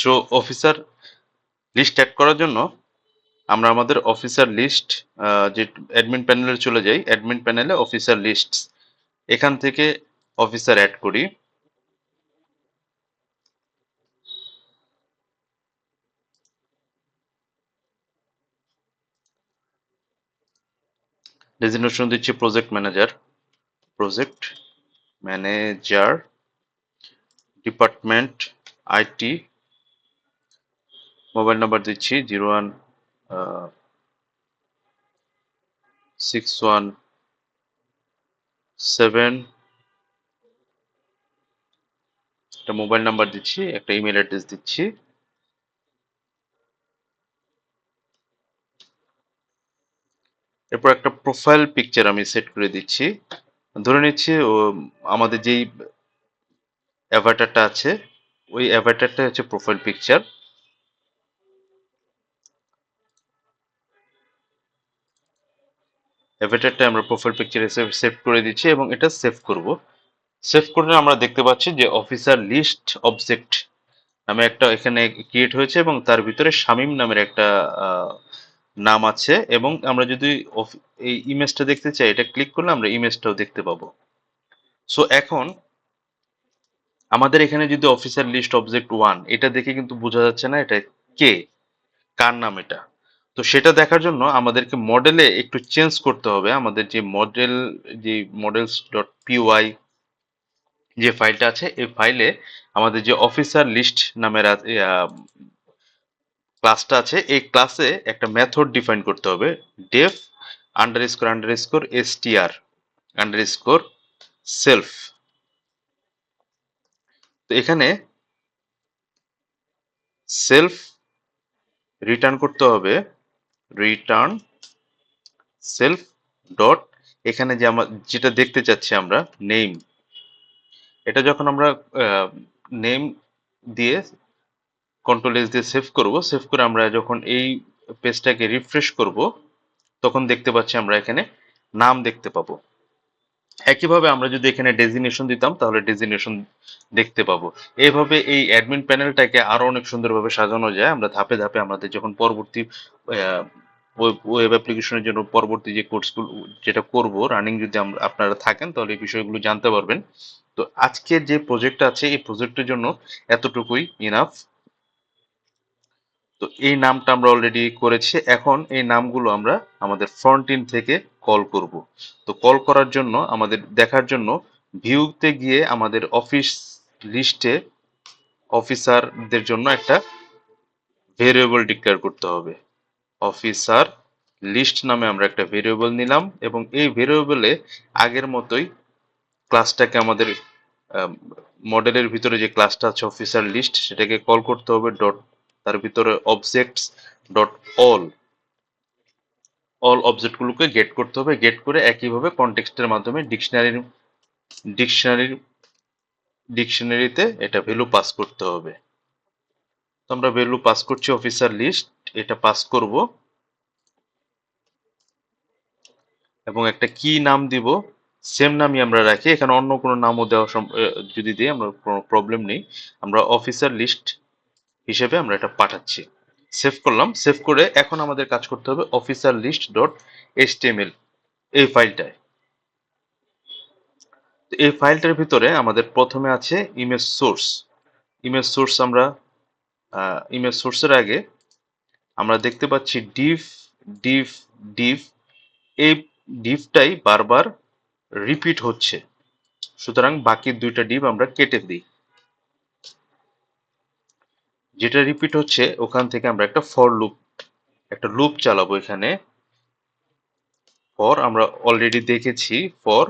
So officer list add করার জন্য আমরা আমাদের অফিসার লিস্ট যে অ্যাডমিন প্যানেলে চলে যাই। অ্যাডমিন প্যানেলে অফিসার লিস্ট, এখান থেকে অফিসার অ্যাড করি। ডেজিগনেশন দিচ্ছি project manager. Project manager, department IT, mobile number দিচ্ছি 016117, একটা মোবাইল নাম্বার দিচ্ছি, একটা ইমেল অ্যাড্রেস দিচ্ছি। এরপর একটা প্রোফাইল পিকচার আমি সেট করে দিচ্ছি। ধরে নিচ্ছি আমাদের যেই অ্যাভাটারটা আছে ওই অ্যাভাটারটা হচ্ছে প্রোফাইল পিকচার। অ্যাভাটারটা আমরা প্রোফাইল পিকচার হিসেবে সেভ করে দিচ্ছি এবং এটা সেভ করব। সেভ করলে আমরা দেখতে পাচ্ছি যে অফিসার লিস্ট অবজেক্ট নামে একটা এখানে ক্রিয়েট হয়েছে এবং তার ভিতরে শামীম নামের একটা নাম আছে। এবং আমরা যদি এই ইমেজটা দেখতে চাই, এটা ক্লিক করলে আমরা ইমেজটাও দেখতে পাবো। সো এখন আমাদের এখানে যদি অফিসার লিস্ট অবজেক্ট 1 এটা দেখে কিন্তু বোঝা যাচ্ছে না এটা কে, কার নাম এটা। তো সেটা দেখার জন্য আমাদেরকে মডেলে একটু চেঞ্জ করতে হবে। আমাদের যে মডেলস ডট পিওয়াই যে ফাইলটা আছে এই ফাইলে আমাদের যে অফিসার লিস্ট নামের ক্লাসটা আছে এই ক্লাসে একটা মেথড ডিফাইন করতে হবে, def underscore underscore STR underscore self. তো এখানে সেলফ রিটার্ন করতে হবে, রিটার্ন সেলফ ডট, এখানে যে আমরা যেটা দেখতে চাচ্ছি আমরা নেম, এটা যখন আমরা নেম দিয়ে কন্ট্রোল এস দিয়ে সেভ করব, সেভ করে আমরা যখন এই পেজটাকে রিফ্রেশ করব তখন দেখতে পাচ্ছি আমরা এখানে নাম দেখতে পাবো। একইভাবে আমরা যদি এখানে ডেজিগনেশন দিতাম তাহলে ডেজিগনেশন দেখতে পাবো। এইভাবে এই অ্যাডমিন প্যানেলটাকে আরো অনেক সুন্দরভাবে সাজানো যায়। আমরা ধাপে ধাপে আমাদের যখন পরবর্তী ওয়েব অ্যাপ্লিকেশনের জন্য পরবর্তী যে কোর্সগুলো যেটা করব রানিং, যদি আপনারা থাকেন তাহলে এই বিষয়গুলো জানতে পারবেন। তো আজকের যে প্রজেক্টটা আছে এই প্রজেক্টের জন্য এতটুকুই ইনাফ। তো এই নামটা আমরা অলরেডি করেছি, এখন এই নামগুলো আমরা আমাদের ফ্রন্ট এন্ড থেকে কল করব। তো কল করার জন্য আমাদের দেখার জন্য ভিউতে গিয়ে আমাদের অফিস লিস্টে অফিসারদের জন্য একটা ভেরিয়েবল ডিক্লেয়ার করতে হবে। অফিসার লিস্ট নামে আমরা একটা ভেরিয়েবল নিলাম এবং এই ভেরিয়েবলে আগের মতোই ক্লাসটাকে আমাদের মডেলের ভিতরে যে ক্লাসটা আছে অফিসার লিস্ট সেটাকে কল করতে হবে ডট, তার ভিতরে অবজেক্টস ডট অল, অল অবজেক্টগুলোকে গেট করতে হবে। গেট করে একইভাবে কনটেক্সটের মাধ্যমে ডিকশনারির ডিকশনারিতে এটা ভ্যালু পাস করতে হবে। তো আমরা ভ্যালু পাস করছি অফিসার লিস্ট, এটা পাস করব এবং একটা কি নাম দিব, সেম নামই আমরা রাখি, এখানে অন্য কোনো নামও দেওয়া যদি দিই আমরা কোনো প্রবলেম নেই। আমরা অফিসার লিস্ট হিসেবে আমরা এটা পাঠাচ্ছি। সেভ করলাম। সেভ করে এখন আমাদের কাজ করতে হবে অফিসার লিস্ট ডট এইচটিএমএল এই ফাইলটায়। এই ফাইলটার ভিতরে আমাদের প্রথমে আছে ইমেজ সোর্স। ইমেজ সোর্স আমরা ইমেজ সোর্সের আগে আমরা দেখতে পাচ্ছি ডিভ ডিভ ডিভ, এই ডিভটাই বারবার রিপিট হচ্ছে, সুতরাং বাকি দুইটা ডিভ আমরা কেটে দিই। যেটা রিপিট হচ্ছে ওখান থেকে আমরা একটা একটা লুপ চালাবো। এখানে ফর আমরা অলরেডি দেখেছি, ফর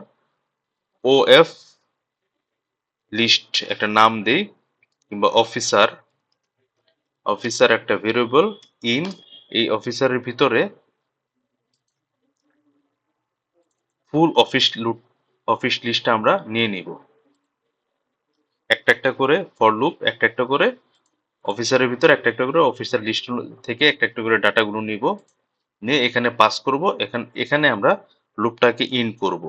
ও এফ লিস্ট একটা নাম দেই, কিংবা অফিসার, অফিসার একটা ভেরিয়েবল ইন, এই অফিসারের ভিতরে ফুল অফিস লিস্টটা আমরা নিয়ে নিব। একটা একটা করে ফর লুপ, একটা একটা করে অফিসারের ভিতরে একটা একটা করে অফিসার লিস্ট থেকে একটা একটা করে ডাটাগুলো নিব, নিয়ে এখানে পাস করব। এখানে আমরা লুপটাকে ইন করব।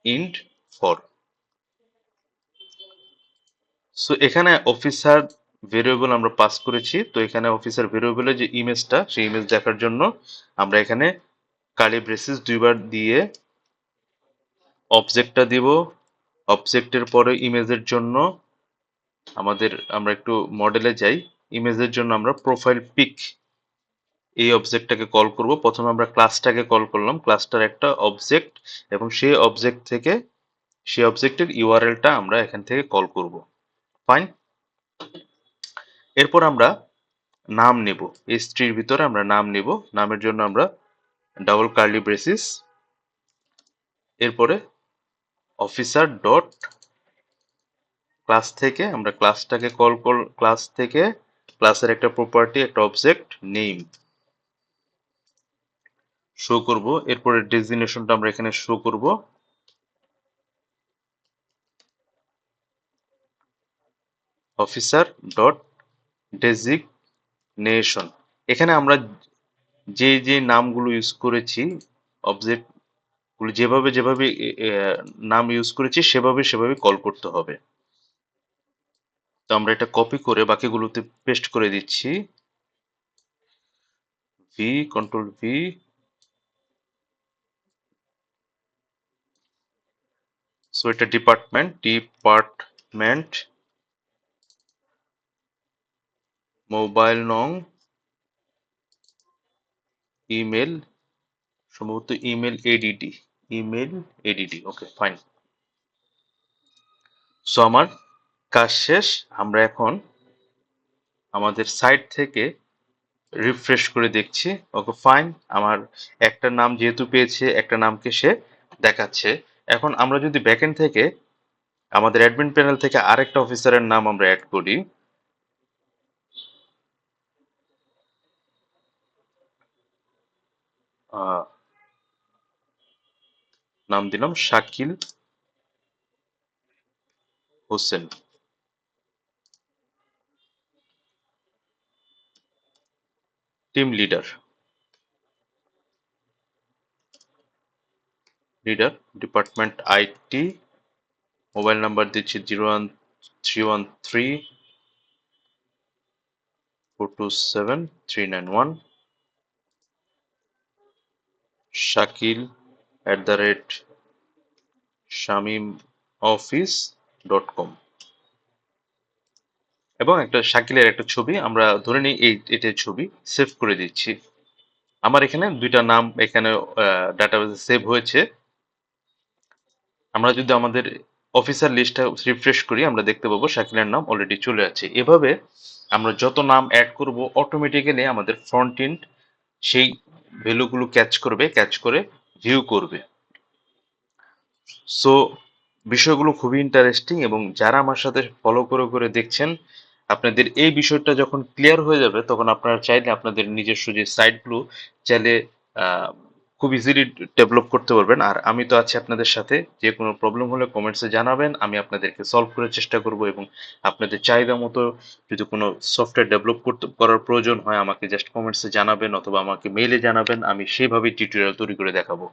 ইন্ট ফর, সো এখানে অফিসার ভেরিয়েবল আমরা পাস করেছি, তো এখানে অফিসার ভেরিয়েবলের যে ইমেজটা সেই ইমেজ দেখার জন্য আমরা এখানে কার্লি ব্রেসিস দুইবার দিয়ে অবজেক্টটা দিব। অবজেক্টের পরে ইমেজের জন্য আমরা একটু মডেলে যাই। ইমেজের জন্য আমরা প্রোফাইল পিক এই অবজেক্টটাকে কল করব। প্রথমে আমরা ক্লাসটাকে কল করলাম, ক্লাসটার একটা অবজেক্ট, এবং সেই অবজেক্ট থেকে সেই অবজেক্টের ইউআরএলটা আমরা এখান থেকে কল করব। ফাইন। এরপর আমরা নাম নেব, এই স্ট্রির ভিতরে আমরা নাম নেব। নামের জন্য আমরা ডাবল কার্লি ব্রেসিস, এরপরে অফিসার ডট ক্লাস থেকে আমরা ক্লাসটাকে ক্লাস থেকে ক্লাসের একটা প্রপার্টি, একটা অবজেক্ট নেম শো করব। এরপরে ডেজিগনেশনটা আমরা এখানে শো করব। Officer dot designation. এখানে আমরা যে যে নামগুলো ইউজ করেছি, অবজেক্ট গুলো যেভাবে যেভাবে নাম ইউজ করেছি সেভাবে সেভাবে কল করতে হবে। তো আমরা এটা কপি করে বাকিগুলোতে পেস্ট করে দিচ্ছি। Control V. সো এটা ডিপার্টমেন্ট মোবাইল নং ইমেল, সম্ভবত ইমেল এডিডি। ওকে, ফাইন। সো আমার কাজ শেষ। আমরা এখন আমাদের সাইট থেকে রিফ্রেশ করে দেখছি। ওকে, ফাইন। আমার একটা নাম যেহেতু পেয়েছে, একটা নামকে সে দেখাচ্ছে। এখন আমরা যদি ব্যাকএন্ড থেকে আমাদের অ্যাডমিন প্যানেল থেকে আরেকটা অফিসারের নাম আমরা অ্যাড করি, আহ, নাম দিলাম Shakil Hossain, team leader department IT, mobile number দিচ্ছি 01313427391, শাকিল @shamimoffice.com, এবং একটা শাকিলের একটা ছবি আমরা ধরে নিই এটার ছবি সেভ করে দিচ্ছি। আমার এখানে দুইটা নাম এখানে ডাটাবেসে সেভ হয়েছে। আমরা যদি আমাদের অফিসার লিস্টটা রিফ্রেশ করি আমরা দেখতে পাবো শাকিলের নাম অলরেডি চলে আছে। এভাবে আমরা যত নাম অ্যাড করব অটোমেটিক্যালি আমাদের ফ্রন্ট এন্ড সেই ভ্যালুগুলো ক্যাচ করে ভিউ করবে। সো বিষয়গুলো খুবই ইন্টারেস্টিং, এবং যারা আমার সাথে ফলো করে দেখছেন, আপনাদের এই বিষয়টা যখন ক্লিয়ার হয়ে যাবে তখন আপনারা চাইলে আপনাদের নিজস্ব যে সাইটগুলো চাইলে আহ, খুব ইজিলি ডেভেলপ করতে পারবেন। আর আমি তো আছি আপনাদের সাথে, যে কোনো প্রবলেম হলে কমেন্টসে জানাবেন, আমি আপনাদেরকে সলভ করার চেষ্টা করব। এবং আপনাদের চাহিদা মতো যদি কোনো সফটওয়্যার ডেভেলপ করার প্রয়োজন হয় আমাকে জাস্ট কমেন্টসে জানাবেন, অথবা আমাকে মেইলে জানাবেন, আমি সেইভাবেই টিউটোরিয়াল তৈরি করে দেখাবো।